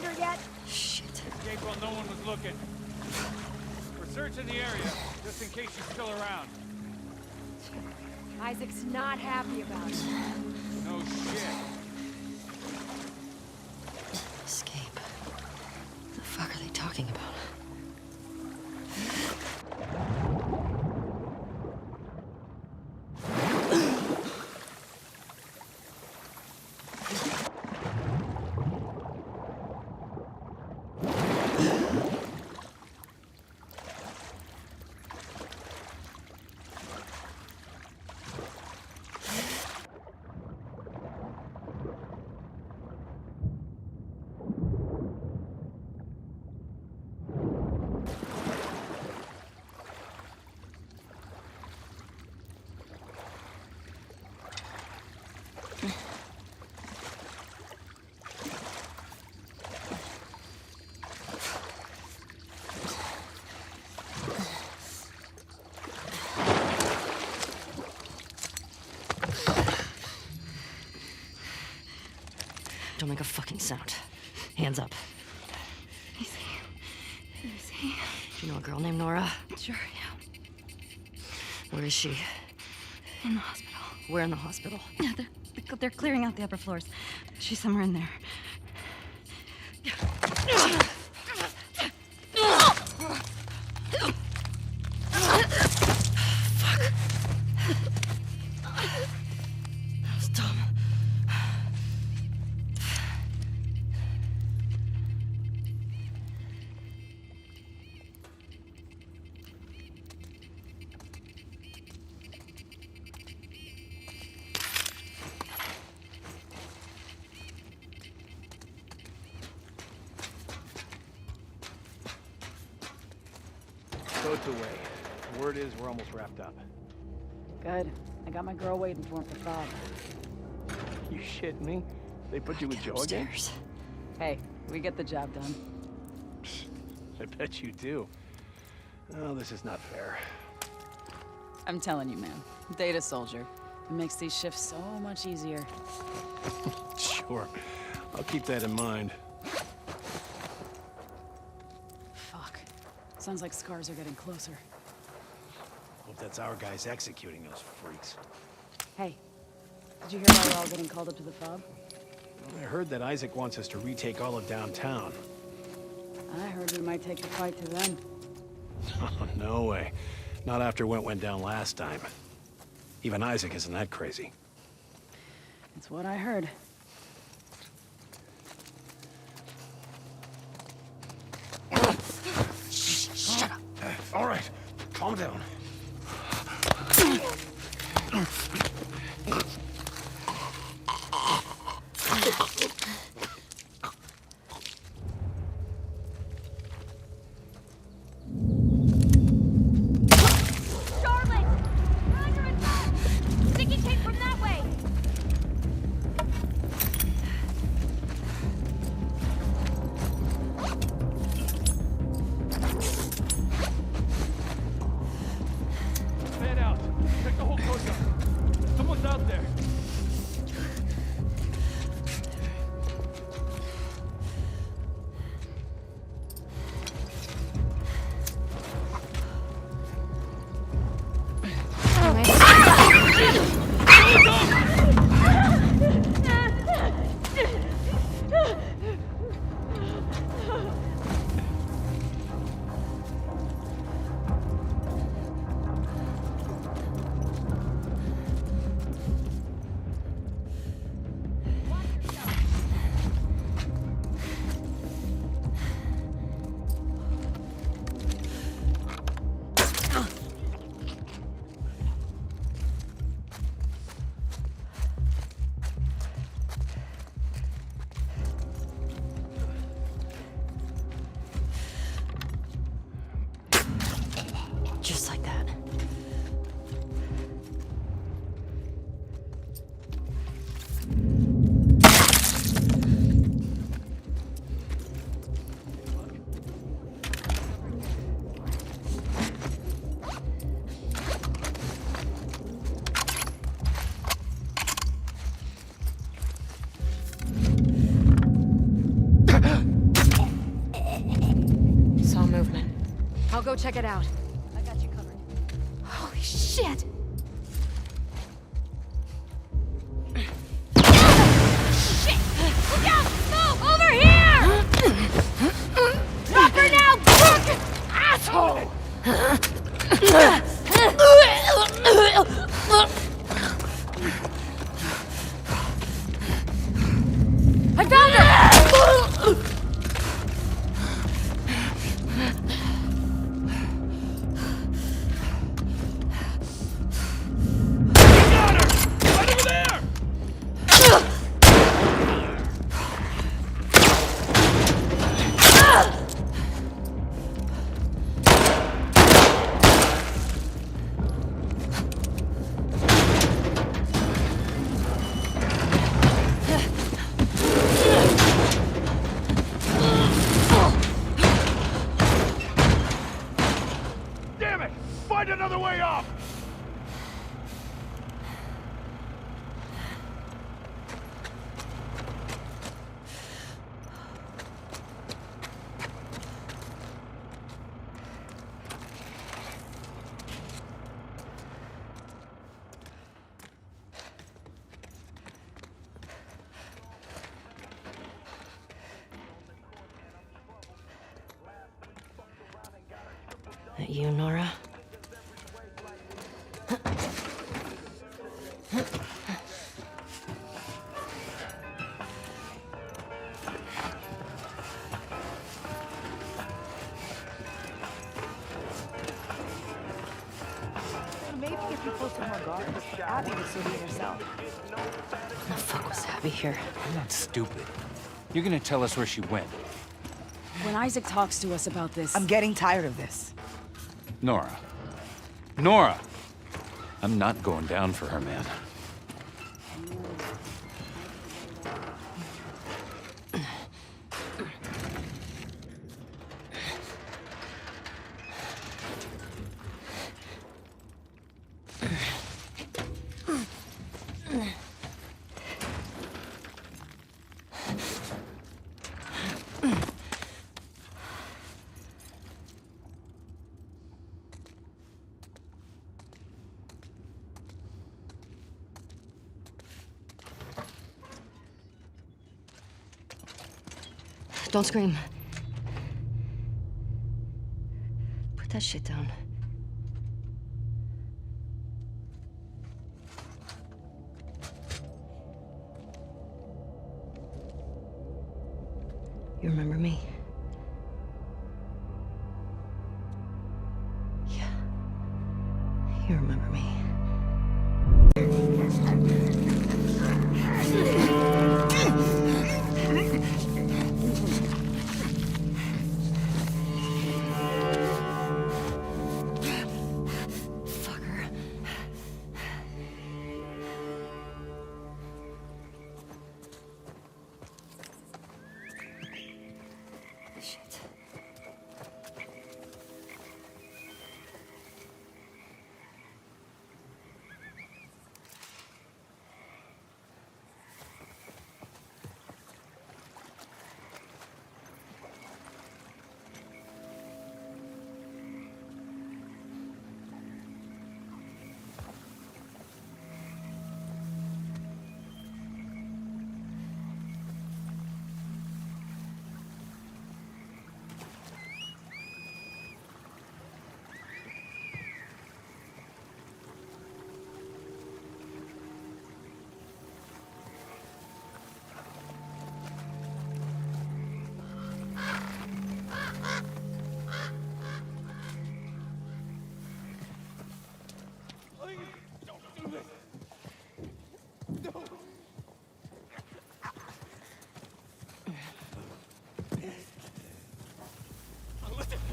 find her yet? Shit. Escaped while no one was looking. We're searching the area, just in case she's still around. Isaac's not happy about it. No shit. Escape. What the fuck are they talking about? Don't make a fucking sound. Hands up. Easy. Easy. Do you know a girl named Nora? Sure, yeah. Where is she? In the hospital. Where in the hospital? Yeah, they're clearing out the upper floors. She's somewhere in there. That was dumb. Boat's away. Word is we're almost wrapped up. Good. I got my girl waiting for him for Bob. You shitting me? They put you with Joe again? Upstairs. Hey, we get the job done. I bet you do. Oh, this is not fair. I'm telling you, man. Data soldier. It makes these shifts so much easier. Sure. I'll keep that in mind. Fuck. Sounds like scars are getting closer. Hope that's our guys executing those freaks. Hey, did you hear why we're all getting called up to the fob? I heard that Isaac wants us to retake all of downtown. I heard we might take the fight to them. Oh, no way. Not after what went down last time. Even Isaac isn't that crazy. It's what I heard. Shut up. All right, calm down. Charlotte! Roger and back! Sticky tape from that way! Head out. Check the whole coast out. Someone's out there. go check it out. I got you covered. Holy shit! Shit! Look out! Move! Over here! Drop her now, crook! Asshole! I found her! Damn it! Find another way off! That you, Nora? Maybe if you posted more guards, Abby would still be herself. When the fuck was Abby here? I'm not stupid. You're gonna tell us where she went. When Isaac talks to us about this... I'm getting tired of this. Nora. Nora! I'm not going down for her, man. Don't scream. Put that shit down. You remember me? Yeah. You remember me.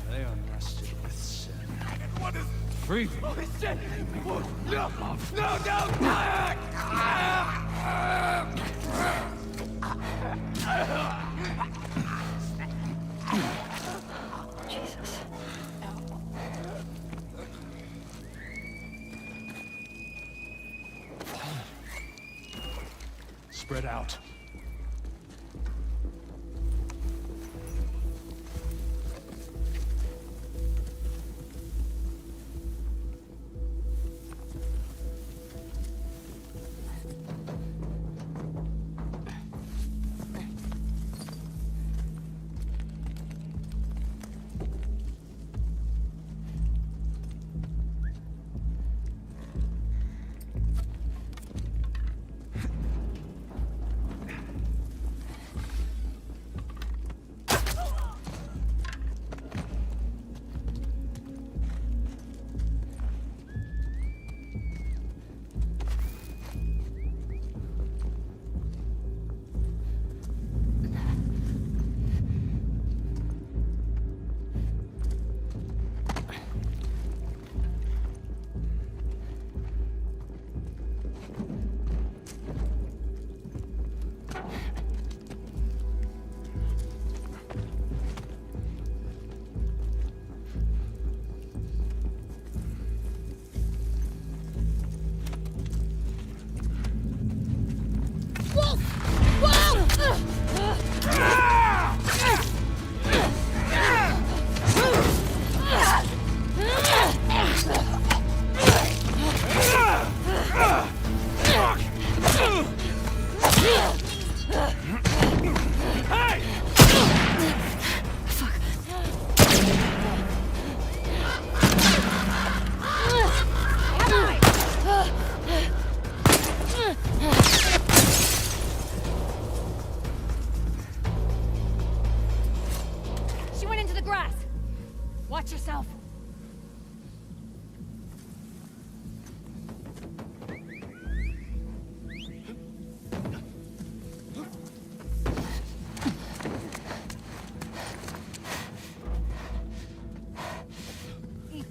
They are nested with sin. What is breathing? Holy shit! No! No! Jesus. Spread out.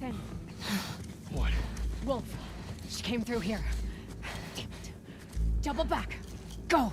Nothing. What? Wolf. She came through here. Damn it. Double back. Go!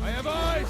I have eyes!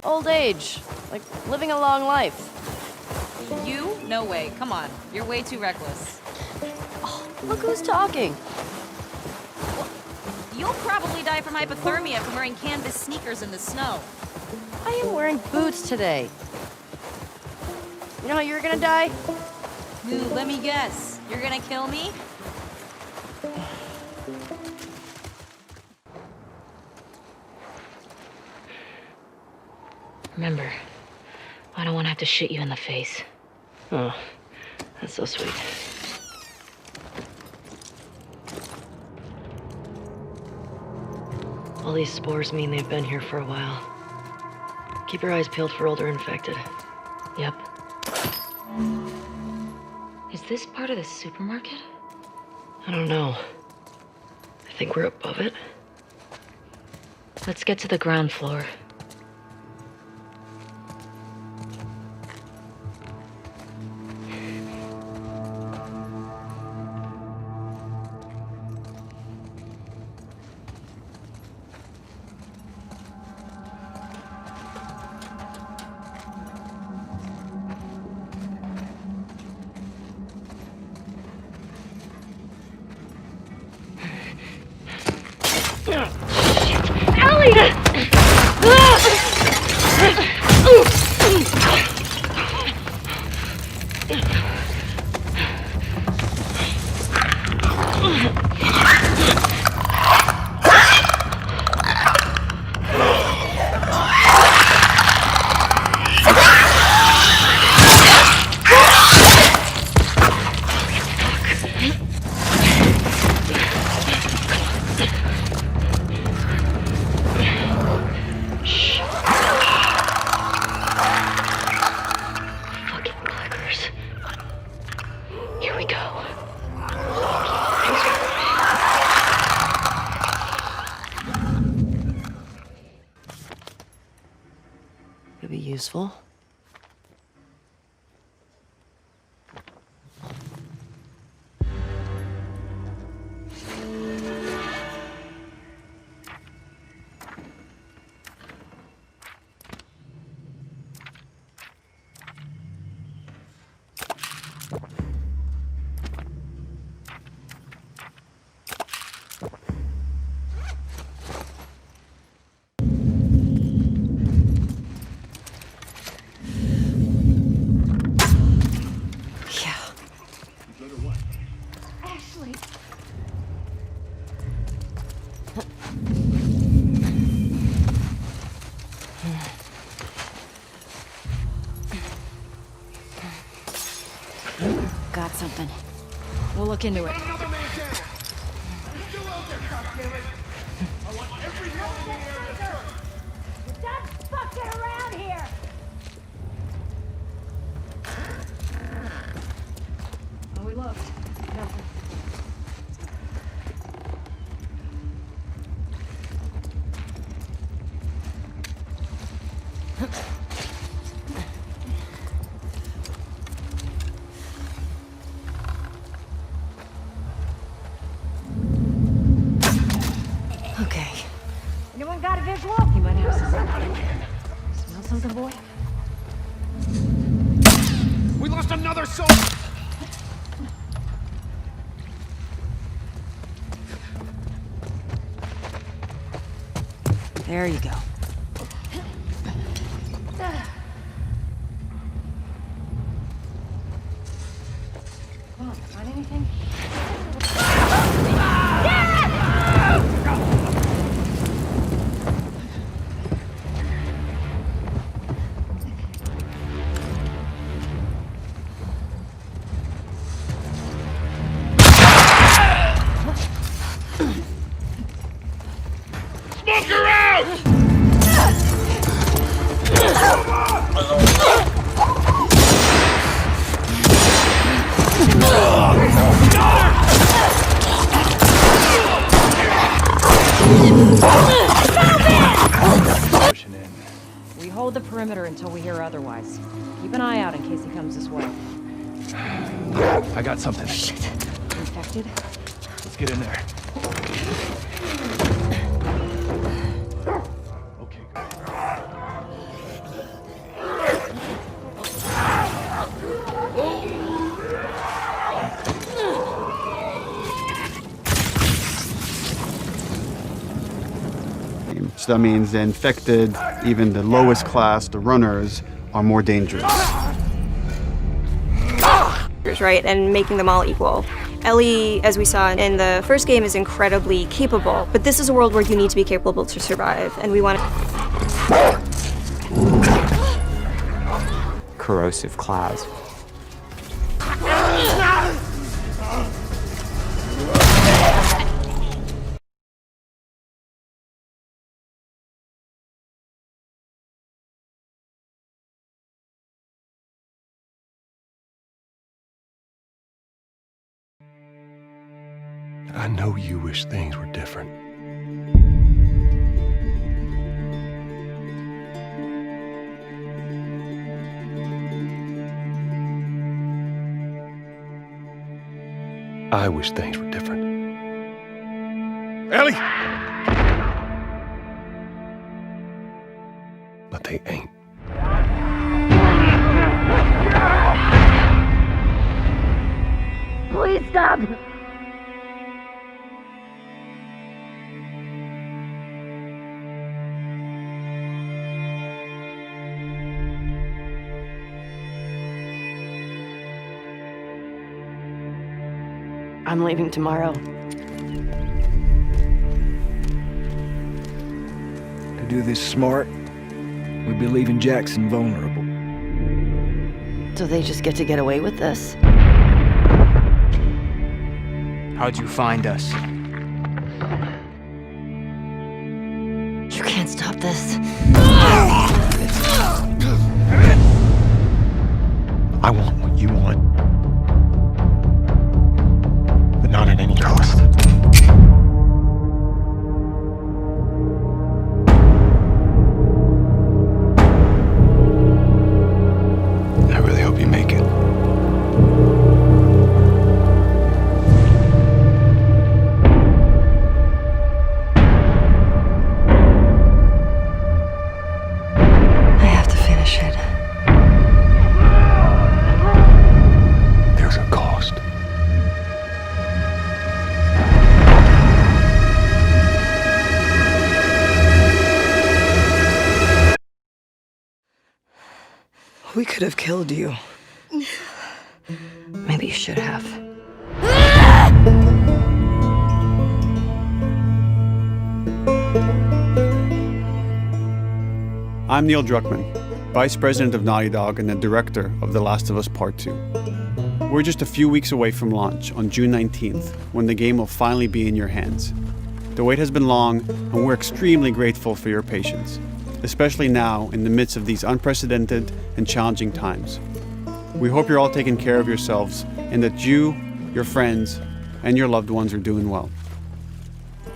Old age. Like, living a long life. You? No way. Come on. You're way too reckless. Look who's talking. You'll probably die from hypothermia from wearing canvas sneakers in the snow. I am wearing boots today. You know how you're gonna die? Ooh, let me guess. You're gonna kill me? Remember, I don't want to have to shit you in the face. Oh, that's so sweet. All these spores mean they've been here for a while. Keep your eyes peeled for older infected. Yep. Is this part of the supermarket? I don't know. I think we're above it. Let's get to the ground floor. Shit. Fucking clickers. Here we go. Could be useful. Ashley. Got something. We'll look into it. Stop fucking around here! Oh, we looked. Nothing. Okay. Anyone got a visual? You might have something. Smell something, boy? We lost another soldier! There you go. Come on, find anything? Pushing in. We hold the perimeter until we hear otherwise. Keep an eye out in case he comes this way. I got something. Infected? Let's get in there. Okay, good. So that means the infected, even the lowest class, the runners, are more dangerous. Right, and making them all equal. Ellie, as we saw in the first game, is incredibly capable, but this is a world where you need to be capable to survive, and we want corrosive clouds. I know you wish things were different. I wish things were different. Ellie! But they ain't. Please stop! I'm leaving tomorrow. To do this smart, we'd be leaving Jackson vulnerable. So they just get to get away with this? How'd you find us? You can't stop this. I want what you want. But not at any cost. I really hope you make it. I have to finish it. There's a cost. We could have killed you. Maybe you should have. I'm Neil Druckmann, Vice President of Naughty Dog and the Director of The Last of Us Part 2. We're just a few weeks away from launch on June 19th, when the game will finally be in your hands. The wait has been long, and we're extremely grateful for your patience, especially now in the midst of these unprecedented and challenging times. We hope you're all taking care of yourselves and that you, your friends, and your loved ones are doing well.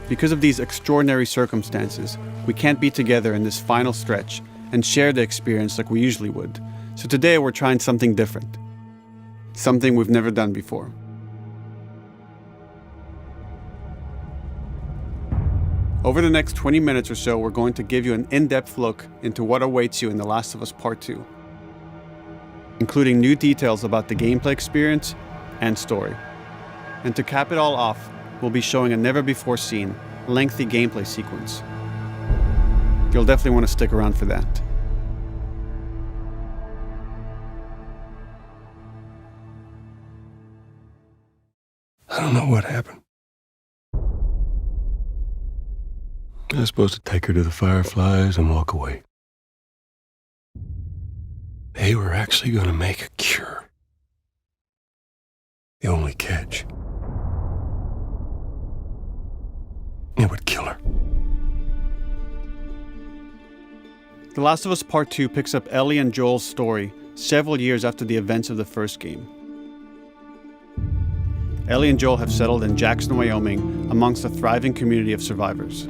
Because of these extraordinary circumstances, we can't be together in this final stretch and share the experience like we usually would. So today we're trying something different. Something we've never done before. Over the next 20 minutes or so, we're going to give you an in-depth look into what awaits you in The Last of Us Part 2, including new details about the gameplay experience and story. And to cap it all off, we'll be showing a never-before-seen, lengthy gameplay sequence. You'll definitely want to stick around for that. I don't know what happened. I was supposed to take her to the Fireflies and walk away. They were actually going to make a cure. The only catch, it would kill her. The Last of Us Part 2 picks up Ellie and Joel's story several years after the events of the first game. Ellie and Joel have settled in Jackson, Wyoming, amongst a thriving community of survivors.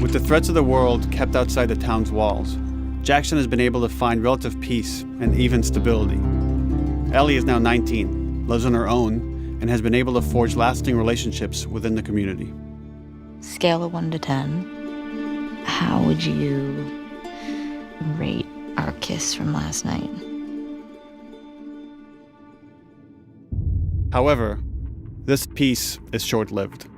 With the threats of the world kept outside the town's walls, Jackson has been able to find relative peace and even stability. Ellie is now 19, lives on her own, and has been able to forge lasting relationships within the community. Scale of 1 to 10. How would you rate our kiss from last night? However, this peace is short-lived.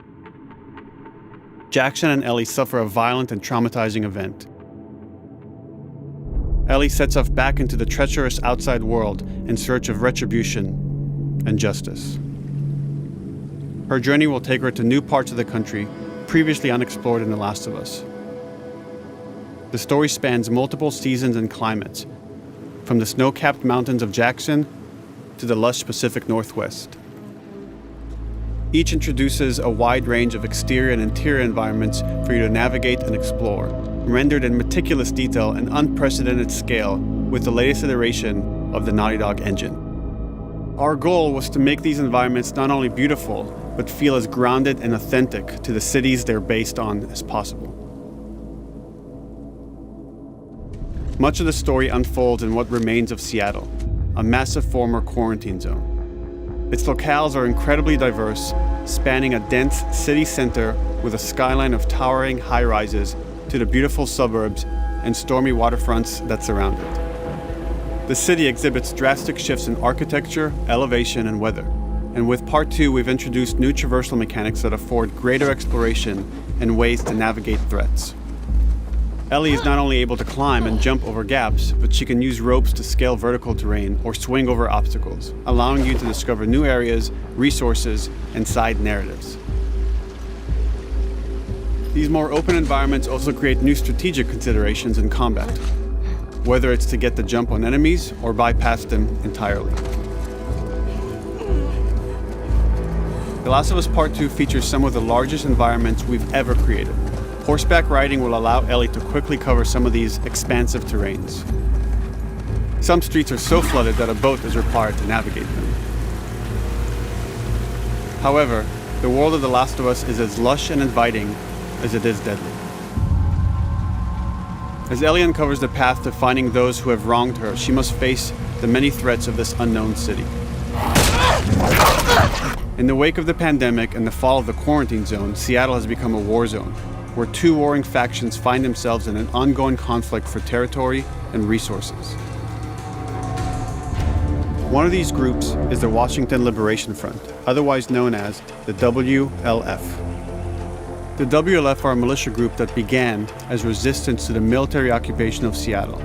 Jackson and Ellie suffer a violent and traumatizing event. Ellie sets off back into the treacherous outside world in search of retribution and justice. Her journey will take her to new parts of the country previously unexplored in The Last of Us. The story spans multiple seasons and climates, from the snow-capped mountains of Jackson to the lush Pacific Northwest. Each introduces a wide range of exterior and interior environments for you to navigate and explore, rendered in meticulous detail and unprecedented scale with the latest iteration of the Naughty Dog engine. Our goal was to make these environments not only beautiful, but feel as grounded and authentic to the cities they're based on as possible. Much of the story unfolds in what remains of Seattle, a massive former quarantine zone. Its locales are incredibly diverse, spanning a dense city center with a skyline of towering high-rises to the beautiful suburbs and stormy waterfronts that surround it. The city exhibits drastic shifts in architecture, elevation, and weather. And with Part 2, we've introduced new traversal mechanics that afford greater exploration and ways to navigate threats. Ellie is not only able to climb and jump over gaps, but she can use ropes to scale vertical terrain or swing over obstacles, allowing you to discover new areas, resources, and side narratives. These more open environments also create new strategic considerations in combat, whether it's to get the jump on enemies or bypass them entirely. The Last of Us Part 2 features some of the largest environments we've ever created. Horseback riding will allow Ellie to quickly cover some of these expansive terrains. Some streets are so flooded that a boat is required to navigate them. However, the world of The Last of Us is as lush and inviting as it is deadly. As Ellie uncovers the path to finding those who have wronged her, she must face the many threats of this unknown city. In the wake of the pandemic and the fall of the quarantine zone, Seattle has become a war zone, where two warring factions find themselves in an ongoing conflict for territory and resources. One of these groups is the Washington Liberation Front, otherwise known as the WLF. The WLF are a militia group that began as resistance to the military occupation of Seattle,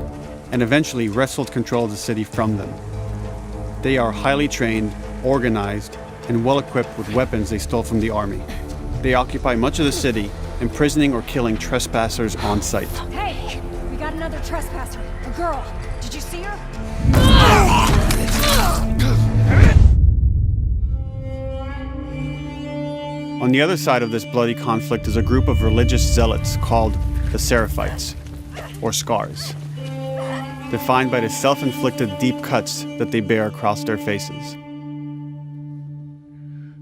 and eventually wrestled control of the city from them. They are highly trained, organized, and well-equipped with weapons they stole from the army. They occupy much of the city, imprisoning or killing trespassers on sight. Hey, we got another trespasser. A girl. Did you see her? On the other side of this bloody conflict is a group of religious zealots called the Seraphites, or Scars, defined by the self-inflicted deep cuts that they bear across their faces.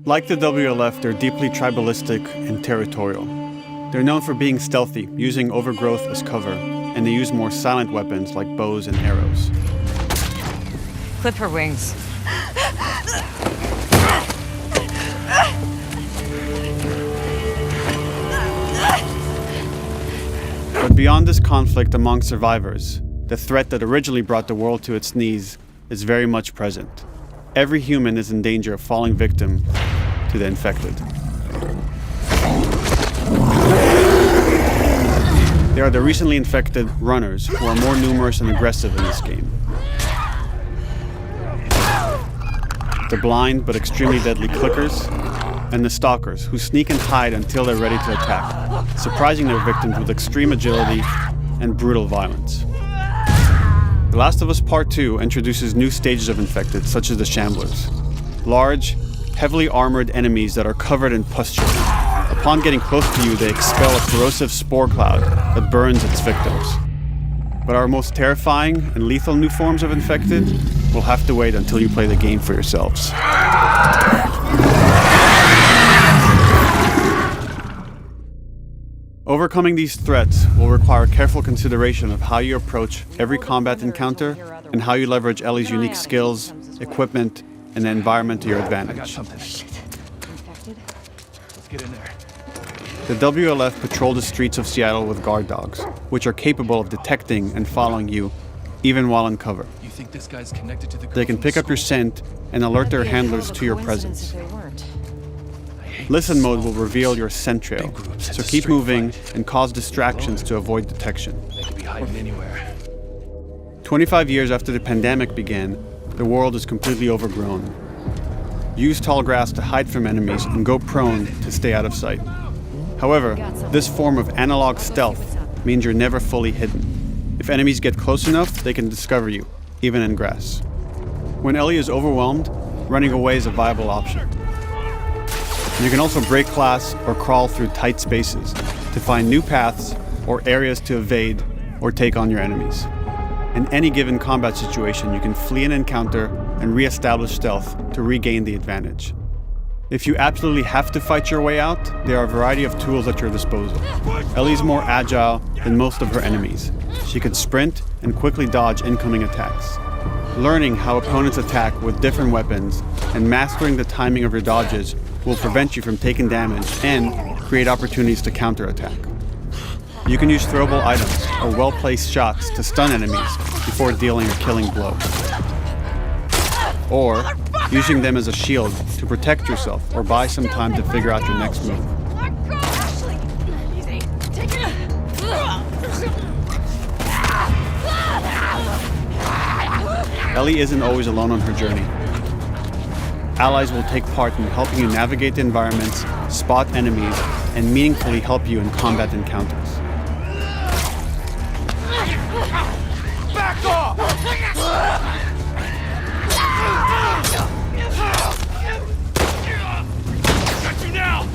Like the WLF, they're deeply tribalistic and territorial. They're known for being stealthy, using overgrowth as cover, and they use more silent weapons like bows and arrows. Clip her wings. But beyond this conflict among survivors, the threat that originally brought the world to its knees is very much present. Every human is in danger of falling victim to the infected. There are the recently infected runners, who are more numerous and aggressive in this game. The blind but extremely deadly clickers, and the stalkers, who sneak and hide until they're ready to attack, surprising their victims with extreme agility and brutal violence. The Last of Us Part 2 introduces new stages of infected, such as the Shamblers. Large, heavily armored enemies that are covered in pustule. Upon getting close to you, they expel a corrosive spore cloud that burns its victims. But our most terrifying and lethal new forms of infected will have to wait until you play the game for yourselves. Overcoming these threats will require careful consideration of how you approach every combat encounter and how you leverage Ellie's unique skills, equipment, and the environment to your advantage. Let's get in there. The WLF patrol the streets of Seattle with guard dogs, which are capable of detecting and following you, even while in cover. You think this guy's connected to the girl They can from pick up your school? scent and alert their handlers to your presence. Listen mode will reveal your scent trail, so keep moving and cause distractions to avoid detection. They could be hiding anywhere. 25 years after the pandemic began, the world is completely overgrown. Use tall grass to hide from enemies and go prone to stay out of sight. However, this form of analog stealth means you're never fully hidden. If enemies get close enough, they can discover you, even in grass. When Ellie is overwhelmed, running away is a viable option. You can also break glass or crawl through tight spaces to find new paths or areas to evade or take on your enemies. In any given combat situation, you can flee an encounter and re-establish stealth to regain the advantage. If you absolutely have to fight your way out, there are a variety of tools at your disposal. Ellie's more agile than most of her enemies. She can sprint and quickly dodge incoming attacks. Learning how opponents attack with different weapons and mastering the timing of your dodges will prevent you from taking damage and create opportunities to counterattack. You can use throwable items or well-placed shots to stun enemies before dealing a killing blow. Or using them as a shield to protect yourself or buy some time to figure out your next move. Ellie isn't always alone on her journey. Allies will take part in helping you navigate the environments, spot enemies, and meaningfully help you in combat encounters. Back off! Got you now!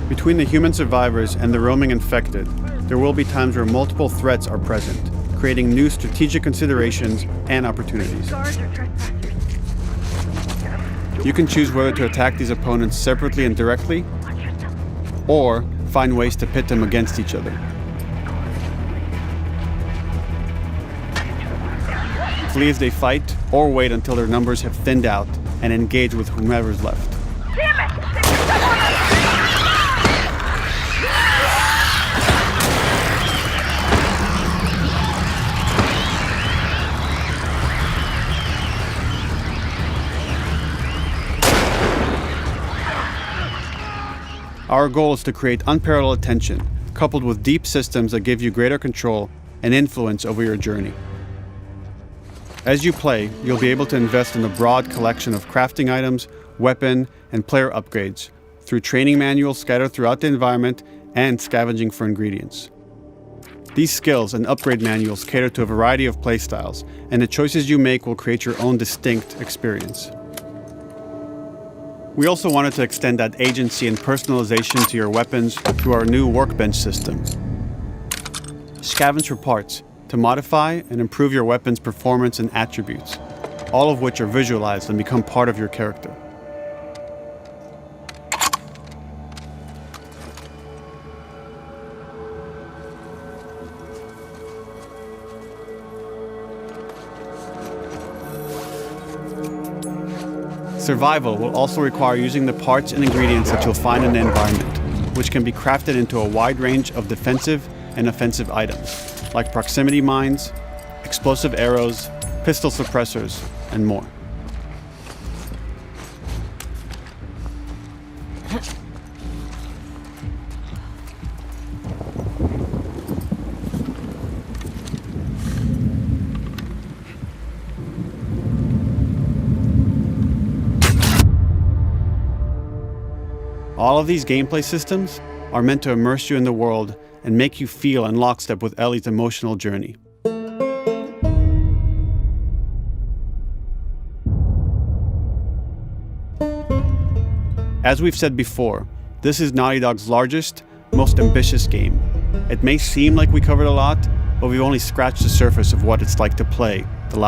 Between the human survivors and the roaming infected, there will be times where multiple threats are present, creating new strategic considerations and opportunities. You can choose whether to attack these opponents separately and directly, or find ways to pit them against each other. Flee as they fight, or wait until their numbers have thinned out and engage with whomever's left. Our goal is to create unparalleled tension, coupled with deep systems that give you greater control and influence over your journey. As you play, you'll be able to invest in a broad collection of crafting items, weapon, and player upgrades through training manuals scattered throughout the environment and scavenging for ingredients. These skills and upgrade manuals cater to a variety of playstyles, and the choices you make will create your own distinct experience. We also wanted to extend that agency and personalization to your weapons through our new workbench system. Scavenge for parts to modify and improve your weapon's performance and attributes, all of which are visualized and become part of your character. Survival will also require using the parts and ingredients that you'll find in the environment, which can be crafted into a wide range of defensive and offensive items, like proximity mines, explosive arrows, pistol suppressors, and more. All of these gameplay systems are meant to immerse you in the world and make you feel in lockstep with Ellie's emotional journey. As we've said before, this is Naughty Dog's largest, most ambitious game. It may seem like we covered a lot, but we've only scratched the surface of what it's like to play